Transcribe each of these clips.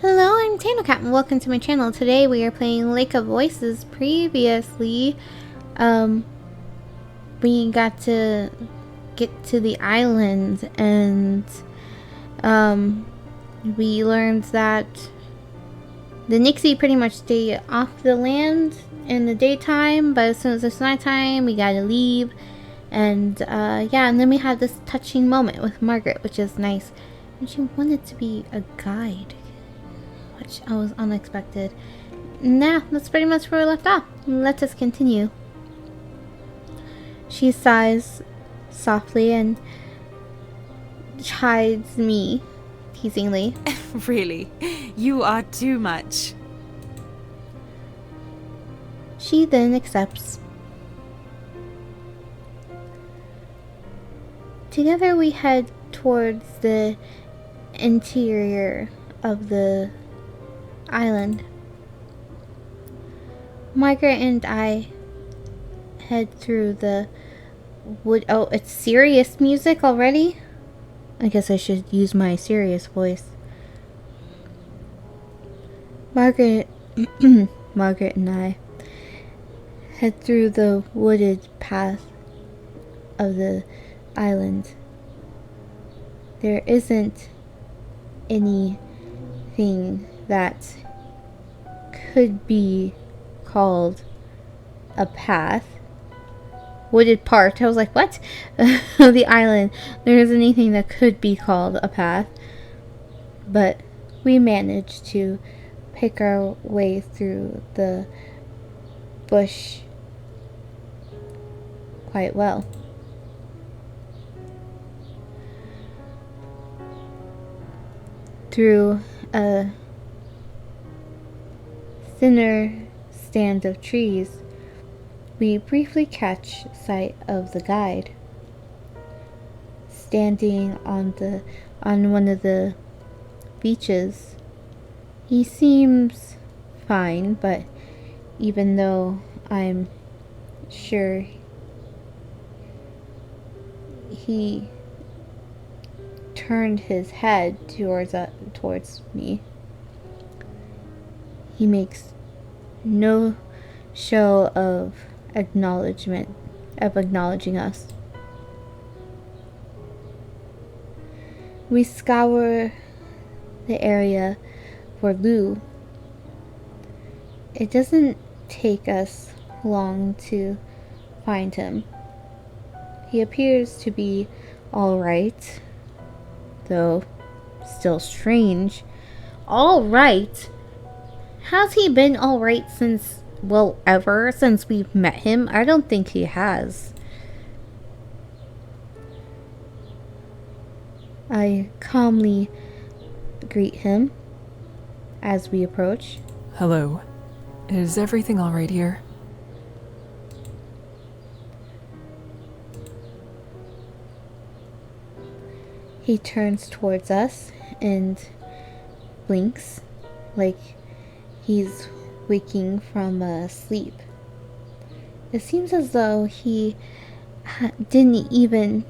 Hello, I'm TanoCat and welcome to my channel. Today we are playing Lake of Voices. Previously, we got to get to the island and, we learned that the Nixie pretty much stay off the land in the daytime, but as soon as it's nighttime, we gotta leave. And, yeah, and then we had this touching moment with Margaret, which is nice. And she wanted to be a guide, which was unexpected. Nah, that's pretty much where we left off. Let us continue. She sighs softly and chides me teasingly. Really, you are too much. She then accepts. Together we head towards the interior of the island. Margaret and I head through the wood. Oh, it's serious music already? I guess I should use my serious voice. Margaret and I head through the wooded path of the island. There isn't anything that could be called a path. Wooded part. I was like, what? The island. There isn't anything that could be called a path. But we managed to pick our way through the bush quite well. Through a thinner stand of trees, we briefly catch sight of the guide, standing on one of the beaches. He seems fine, but even though I'm sure he turned his head towards me, he makes no show of acknowledging us. We scour the area for Lou. It doesn't take us long to find him. He appears to be alright, though still strange. Alright? Has he been alright since, well, ever since we've met him? I don't think he has. I calmly greet him as we approach. Hello. Is everything alright here? He turns towards us and blinks like he's waking from sleep. It seems as though he didn't even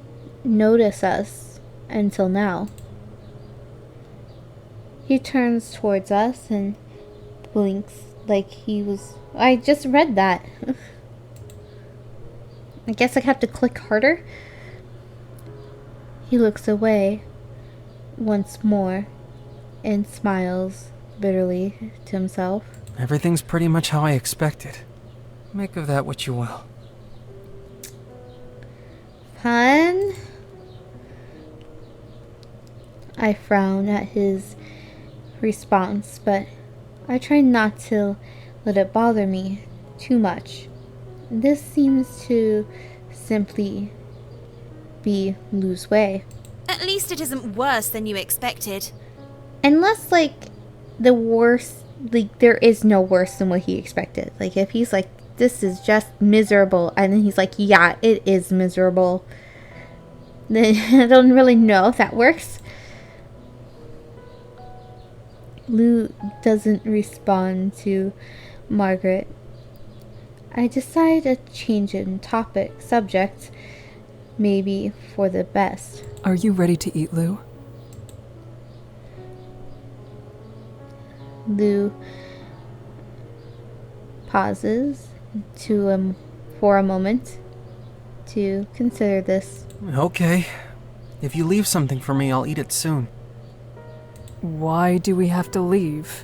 notice us until now. He turns towards us and blinks like he was... I just read that. I guess I have to click harder. He looks away once more and smiles bitterly to himself. Everything's pretty much how I expected. Make of that what you will. Fun? I frown at his response, but I try not to let it bother me too much. This seems to simply be Lou's way. At least it isn't worse than you expected. Unless, like, the worst, like, there is no worse than what he expected. Like, if he's like, this is just miserable, and then he's like, yeah, it is miserable, then I don't really know if that works. Lou doesn't respond to Margaret. I decide a change in subject, maybe for the best. Are you ready to eat, Lou? Lou pauses for a moment to consider this. Okay. If you leave something for me, I'll eat it soon. Why do we have to leave?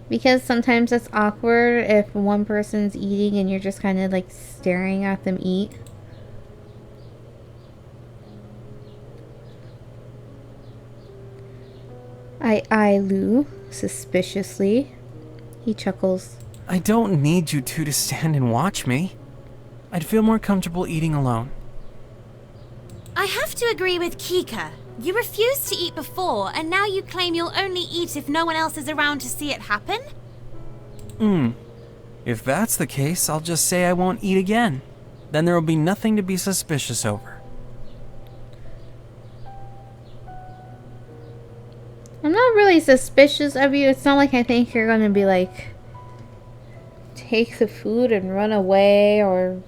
Because sometimes it's awkward if one person's eating and you're just kind of like staring at them eat. I eye Lou suspiciously. He chuckles. I don't need you two to stand and watch me. I'd feel more comfortable eating alone. I have to agree with Kika. You refused to eat before, and now you claim you'll only eat if no one else is around to see it happen? If that's the case, I'll just say I won't eat again. Then there will be nothing to be suspicious over. I'm not really suspicious of you. It's not like I think you're gonna be like, take the food and run away or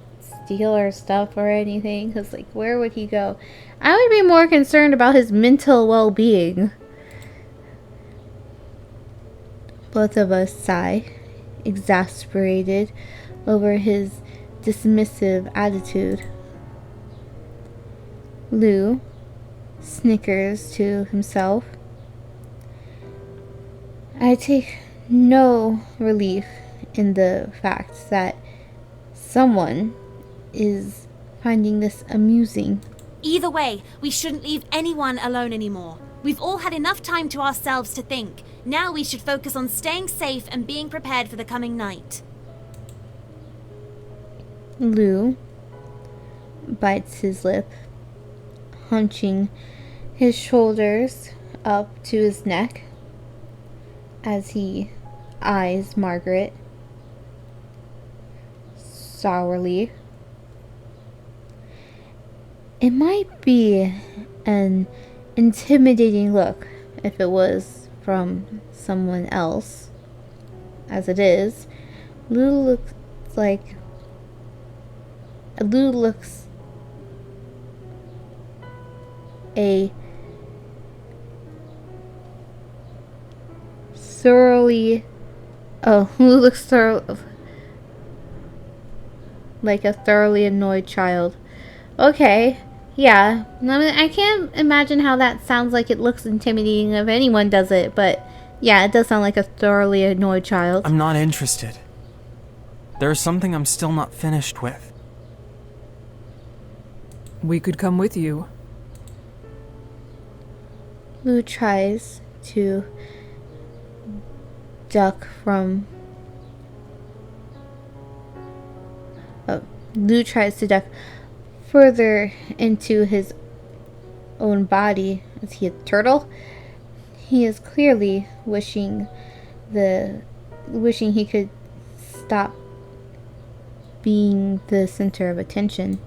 steal our stuff or anything. Because, like, where would he go? I would be more concerned about his mental well-being. Both of us sigh, exasperated over his dismissive attitude. Lou snickers to himself. I take no relief in the fact that someone is finding this amusing. Either way, we shouldn't leave anyone alone anymore. We've all had enough time to ourselves to think. Now we should focus on staying safe and being prepared for the coming night. Lou bites his lip, hunching his shoulders up to his neck as he eyes Margaret sourly. It might be an intimidating look if it was from someone else. As it is, Lou looks a thoroughly Lou looks like a thoroughly annoyed child. Okay, yeah. I can't imagine how that sounds like it looks intimidating if anyone does it, but yeah, it does sound like a thoroughly annoyed child. I'm not interested. There's something I'm still not finished with. We could come with you. Lou tries to duck further into his own body. Is he a turtle? He is clearly wishing he could stop being the center of attention.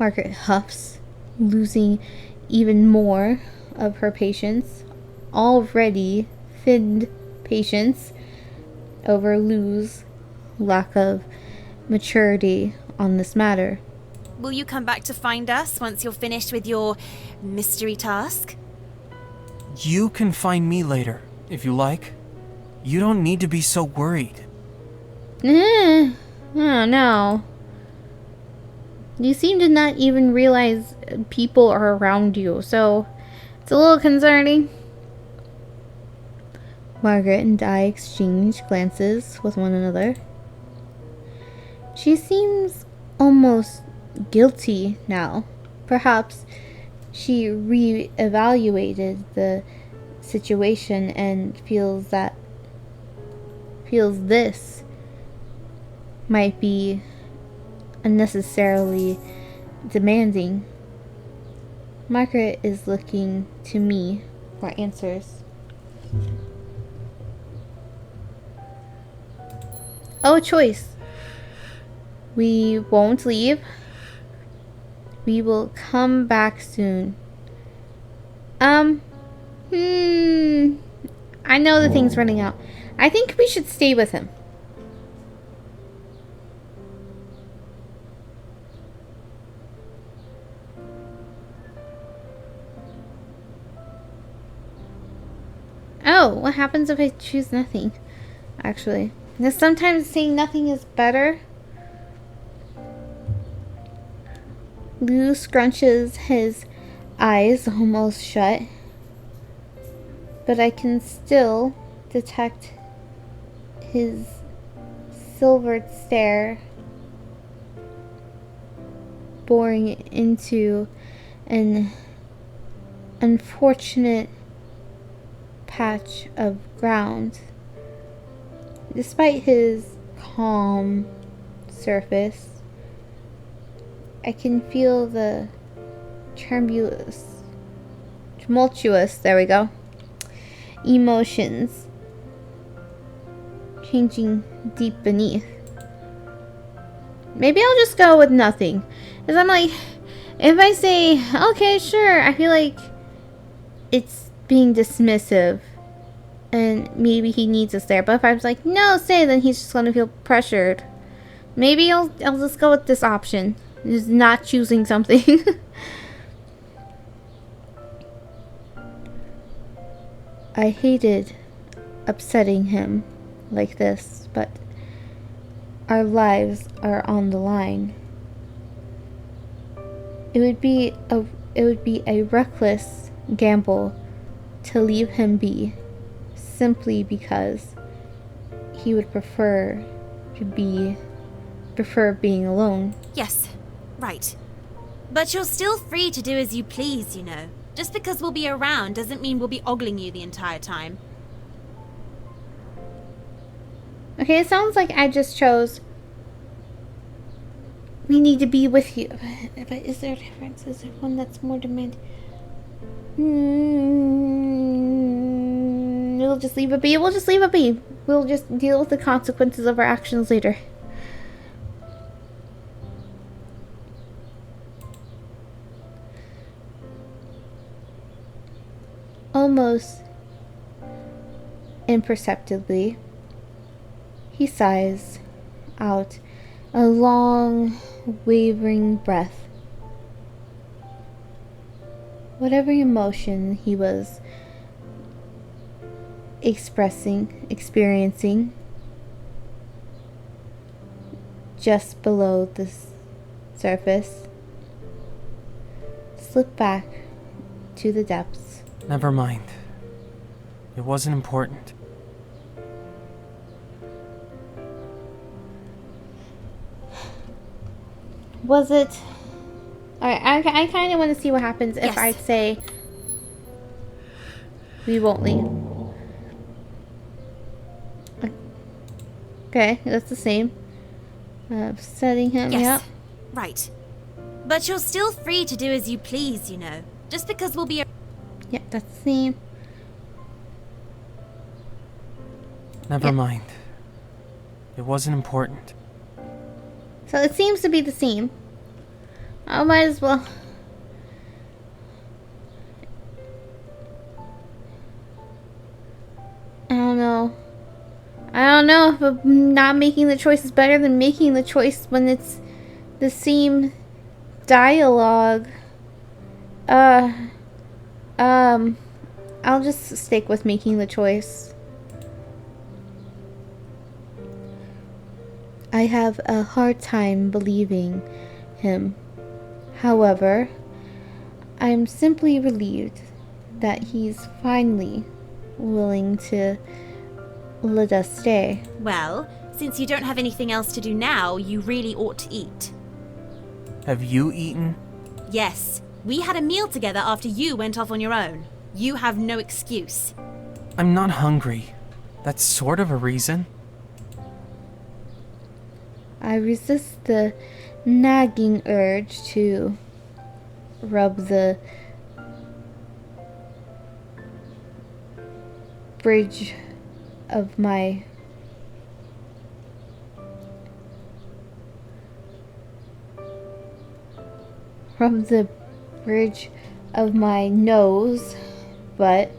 Margaret huffs, losing even more of her patience, already thinned patience, over Lou's lack of maturity on this matter. Will you come back to find us once you're finished with your mystery task? You can find me later, if you like. You don't need to be so worried. Oh no. You seem to not even realize people are around you, so it's a little concerning. Margaret and I exchange glances with one another. She seems almost guilty now. Perhaps she re-evaluated the situation and feels this might be unnecessarily demanding. Margaret is looking to me for answers. Oh, choice. We won't leave. We will come back soon. I know the thing's running out. I think we should stay with him. Oh, what happens if I choose nothing? Actually. Because sometimes saying nothing is better. Lou scrunches his eyes almost shut. But I can still detect his silvered stare boring into an unfortunate patch of ground. Despite his calm surface, I can feel the tumultuous, there we go, emotions changing deep beneath. Maybe I'll just go with nothing. Because I'm like, if I say, okay, sure, I feel like it's being dismissive. And maybe he needs us there. But if I was like, no, stay, then he's just going to feel pressured. Maybe I'll just go with this option. Just not choosing something. I hated upsetting him like this, but our lives are on the line. It would be a reckless gamble to leave him be simply because he would prefer being alone. Yes, right. But you're still free to do as you please, you know. Just because we'll be around doesn't mean we'll be ogling you the entire time. Okay, it sounds like I just chose we need to be with you. But is there a difference? Is there one that's more demanding? We'll just leave it be. We'll just leave it be. We'll just deal with the consequences of our actions later. Almost imperceptibly, he sighs out a long, wavering breath. Whatever emotion he was experiencing just below the surface, slipped back to the depths. Never mind. It wasn't important. Was it? Alright, I kind of want to see what happens if I say we won't leave. Okay, that's the same. Setting him, Yes, yep. right. But you're still free to do as you please, you know. Just because we'll be... Yep, that's the same. Never mind. It wasn't important. So it seems to be the same. I might as well. I don't know. I don't know if not making the choice is better than making the choice when it's the same dialogue. I'll just stick with making the choice. I have a hard time believing him. However, I'm simply relieved that he's finally willing to let us stay. Well, since you don't have anything else to do now, you really ought to eat. Have you eaten? Yes, we had a meal together after you went off on your own. You have no excuse. I'm not hungry. That's sort of a reason. I resist the nagging urge to rub the bridge of my nose, but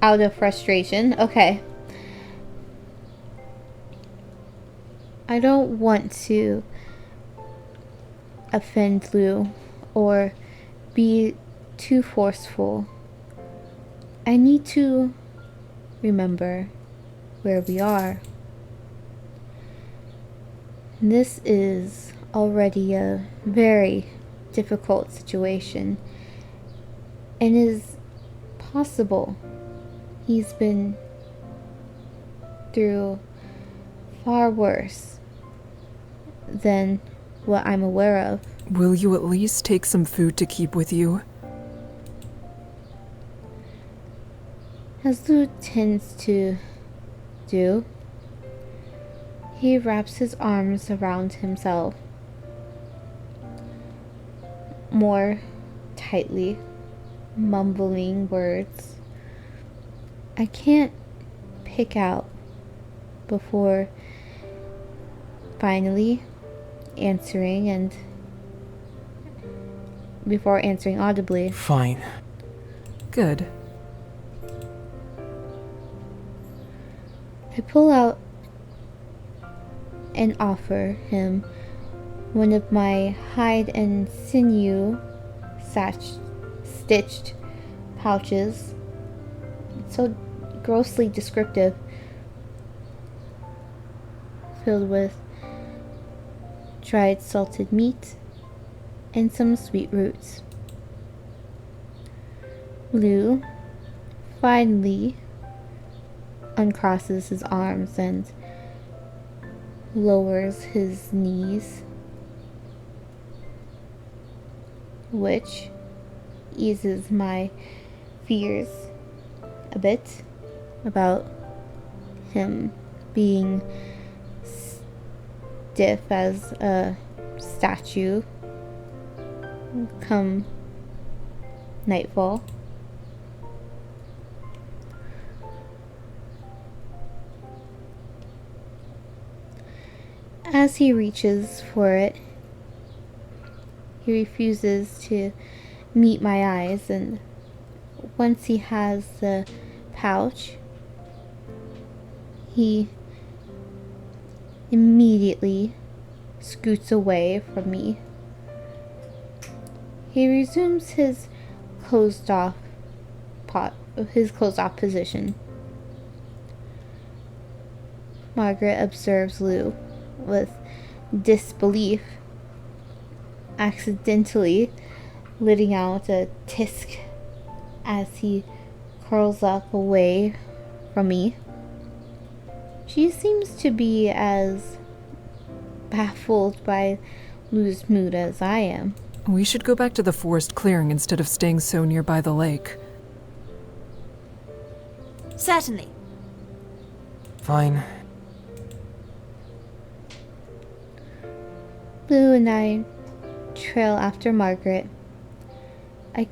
out of frustration. Okay. I don't want to offend Lou or be too forceful I need to remember where we are. This is already a very difficult situation, and it is possible he's been through far worse than what I'm aware of. Will you at least take some food to keep with you? As Lou tends to do, he wraps his arms around himself more tightly, mumbling words I can't pick out before finally answering audibly. Fine. Good. I pull out and offer him one of my hide and sinew stitched pouches. It's so grossly descriptive, filled with dried salted meat and some sweet roots. Lou finally uncrosses his arms and lowers his knees, which eases my fears a bit about him being stiff as a statue come nightfall. As he reaches for it, he refuses to meet my eyes, and once he has the pouch, he immediately scoots away from me. He resumes his closed off position. Margaret observes Lou with disbelief, accidentally letting out a tisk as he curls up away from me. She seems to be as baffled by Lou's mood as I am. We should go back to the forest clearing instead of staying so nearby the lake. Certainly. Fine. Lou and I trail after Margaret. I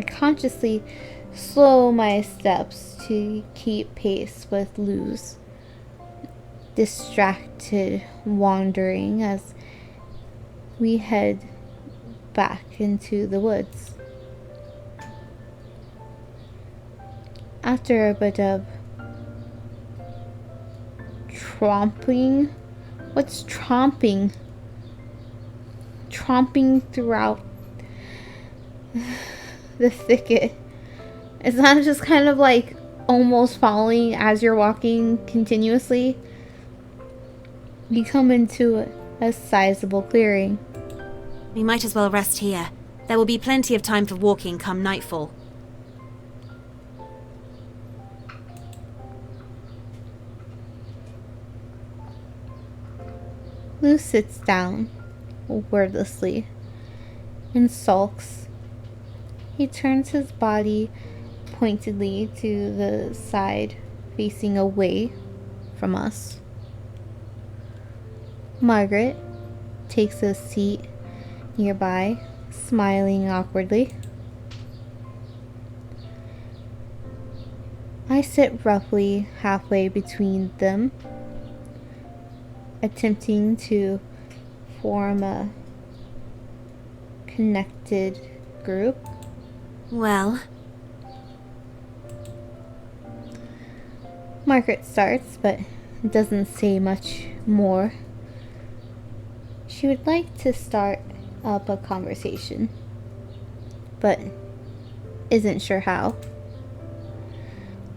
consciously slow my steps to keep pace with Lou's distracted wandering as we head back into the woods. After a bit of tromping. What's tromping? Tromping throughout the thicket. It's not just kind of like almost falling as you're walking continuously. You come into a sizable clearing. We might as well rest here. There will be plenty of time for walking come nightfall. Lou sits down, wordlessly, and sulks. He turns his body pointedly to the side, facing away from us. Margaret takes a seat nearby, smiling awkwardly. I sit roughly halfway between them, attempting to form a connected group. Well, Margaret starts, but doesn't say much more. She would like to start up a conversation, but isn't sure how.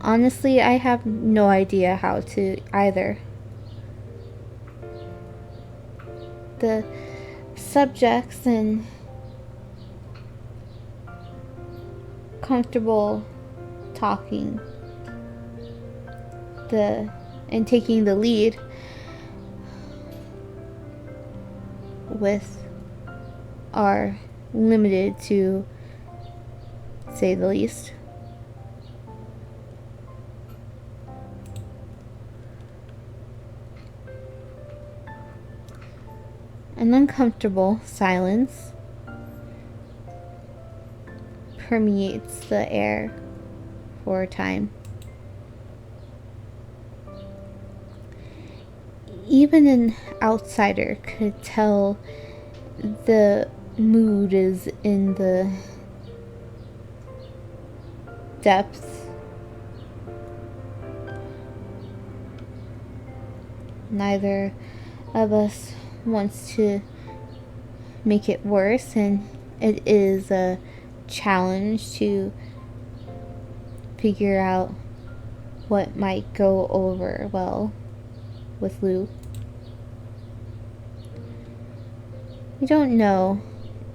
Honestly, I have no idea how to either. The subjects and comfortable talking and taking the lead with are limited, to say the least. An uncomfortable silence permeates the air for a time. Even an outsider could tell the mood is in the depths. Neither of us wants to make it worse, and it is a challenge to figure out what might go over well with Lou. We don't know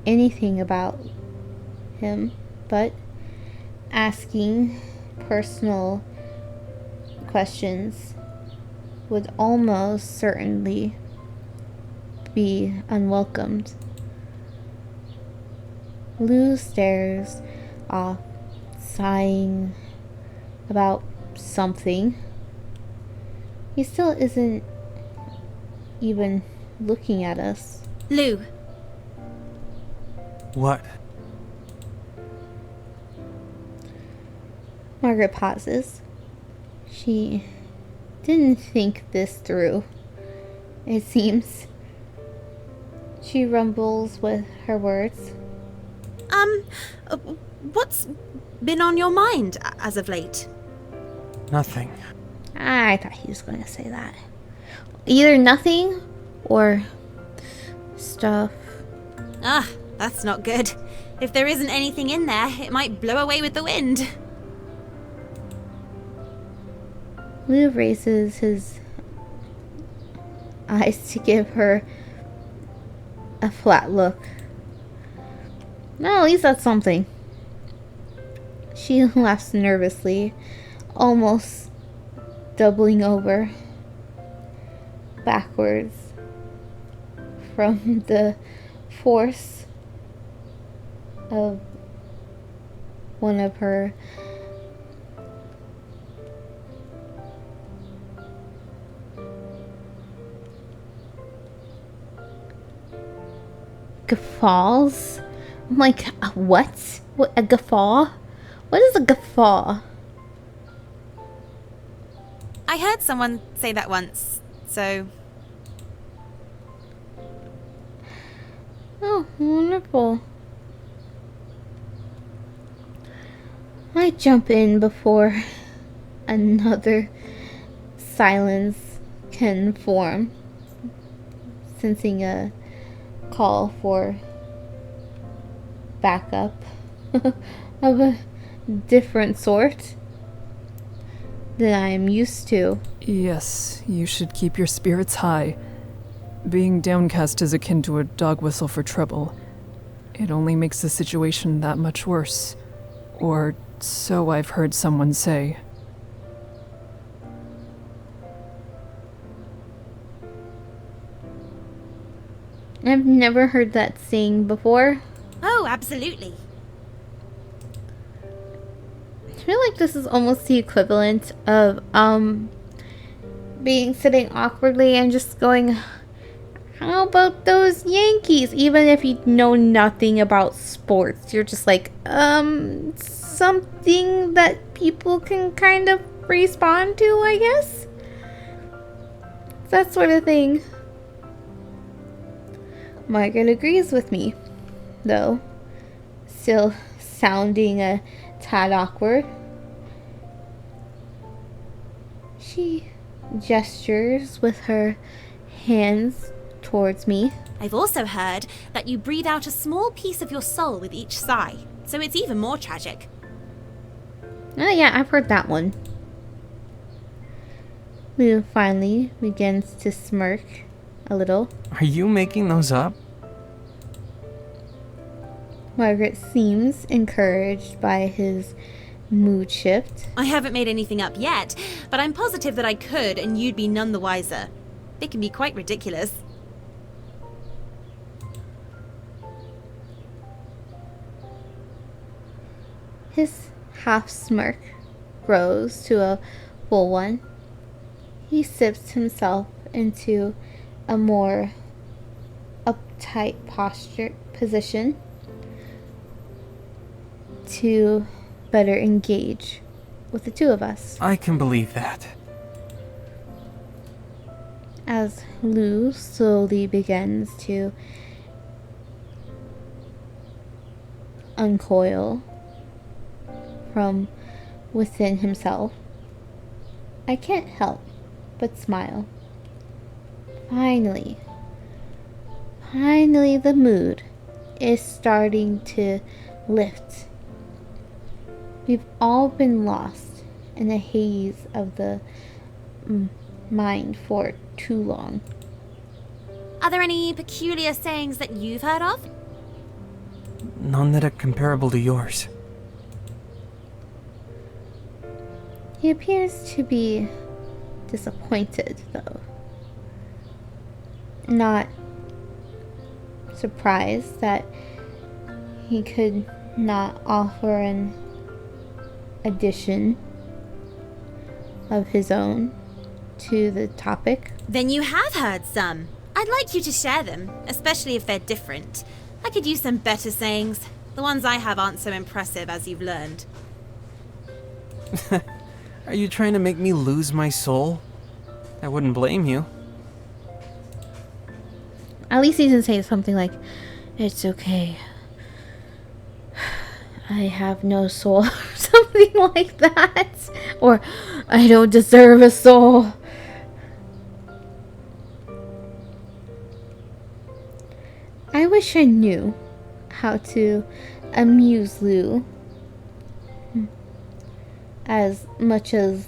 anything about him, but asking personal questions would almost certainly be unwelcomed. Lou stares off, sighing about something. He still isn't even looking at us. Lou. What? Margaret pauses. She didn't think this through, it seems. She rumbles with her words. What's been on your mind as of late? Nothing. I thought he was going to say that. Either nothing or stuff. Ah, that's not good. If there isn't anything in there, it might blow away with the wind. Lou raises his eyes to give her a flat look. No, at least that's something. She laughs nervously, almost doubling over backwards from the force of one of her guffaws. I'm like, what? What, a guffaw? What is a guffaw? I heard someone say that once, so... Oh, wonderful. I jump in before another silence can form, sensing a call for backup of a different sort than I am used to. Yes, you should keep your spirits high. Being downcast is akin to a dog whistle for trouble. It only makes the situation that much worse. Or so I've heard someone say. I've never heard that saying before. Oh, absolutely. I feel like this is almost the equivalent of being sitting awkwardly and just going, how about those Yankees? Even if you know nothing about sports, you're just like, something that people can kind of respond to, I guess. That sort of thing. Margaret agrees with me, though, still sounding a tad awkward. She gestures with her hands towards me. I've also heard that you breathe out a small piece of your soul with each sigh, so it's even more tragic. Oh yeah, I've heard that one. Lou finally begins to smirk a little. Are you making those up? Margaret seems encouraged by his mood shift. I haven't made anything up yet, but I'm positive that I could and you'd be none the wiser. They can be quite ridiculous. His half smirk grows to a full one. He sips himself into a more uptight position to better engage with the two of us. I can believe that. As Lou slowly begins to uncoil from within himself, I can't help but smile. Finally the mood is starting to lift. We've all been lost in a haze of the mind for too long. Are there any peculiar sayings that you've heard of? None that are comparable to yours. He appears to be disappointed, though. Not surprised that he could not offer an addition of his own to the topic. Then you have heard some. I'd like you to share them, especially if they're different. I could use some better sayings. The ones I have aren't so impressive as you've learned. Are you trying to make me lose my soul? I wouldn't blame you. At least he didn't say something like, "It's okay, I have no soul," or something like that. Or, "I don't deserve a soul." I wish I knew how to amuse Lou as much as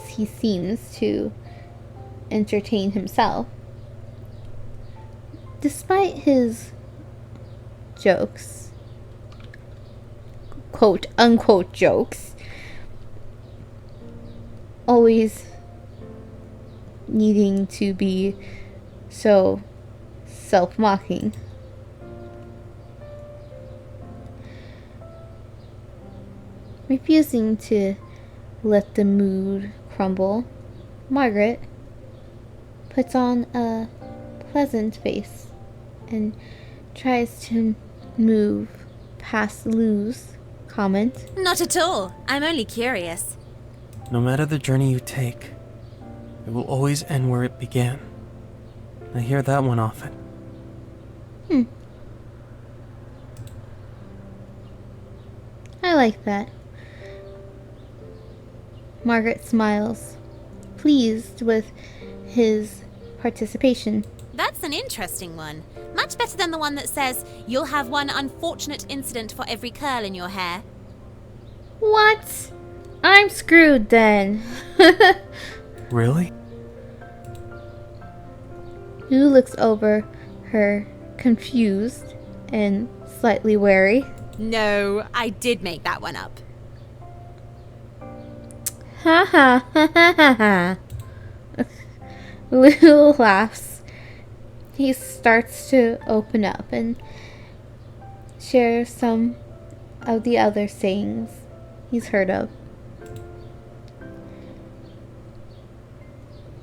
he seems to entertain himself. Despite his jokes, quote unquote jokes, always needing to be so self-mocking. Refusing to let the mood crumble, Margaret puts on a pleasant face and tries to move past Lou's comment. Not at all. I'm only curious. No matter the journey you take, it will always end where it began. I hear that one often. I like that. Margaret smiles, pleased with his participation. That's an interesting one. Much better than the one that says, "You'll have one unfortunate incident for every curl in your hair." What? I'm screwed then. Really? Lou looks over her, confused and slightly wary. No, I did make that one up. Ha ha ha ha ha ha. Lou laughs. He starts to open up and share some of the other sayings he's heard of.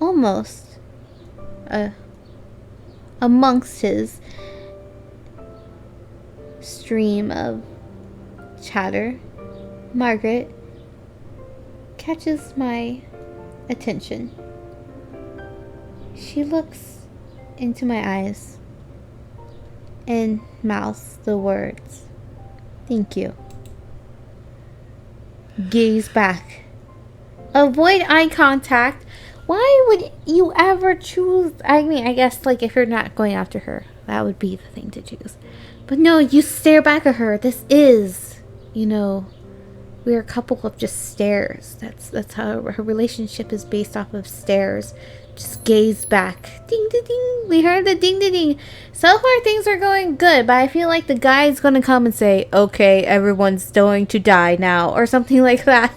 Almost amongst his stream of chatter, Margaret catches my attention. She looks into my eyes and mouths the words, "Thank you." Gaze back. Avoid eye contact Why would you ever choose? I mean, I guess, like, if you're not going after her, that would be the thing to choose. But no, you stare back at her. This is, you know, we're a couple of just stares. That's how her relationship is based off of stares. Just gaze back. Ding, ding, ding. We heard the ding, ding, ding. So far, things are going good, but I feel like the guy's gonna come and say, okay, everyone's going to die now, or something like that.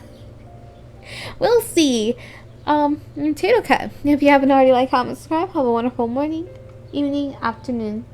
We'll see. Potato Cat, if you haven't already, like, comment, subscribe. Have a wonderful morning, evening, afternoon,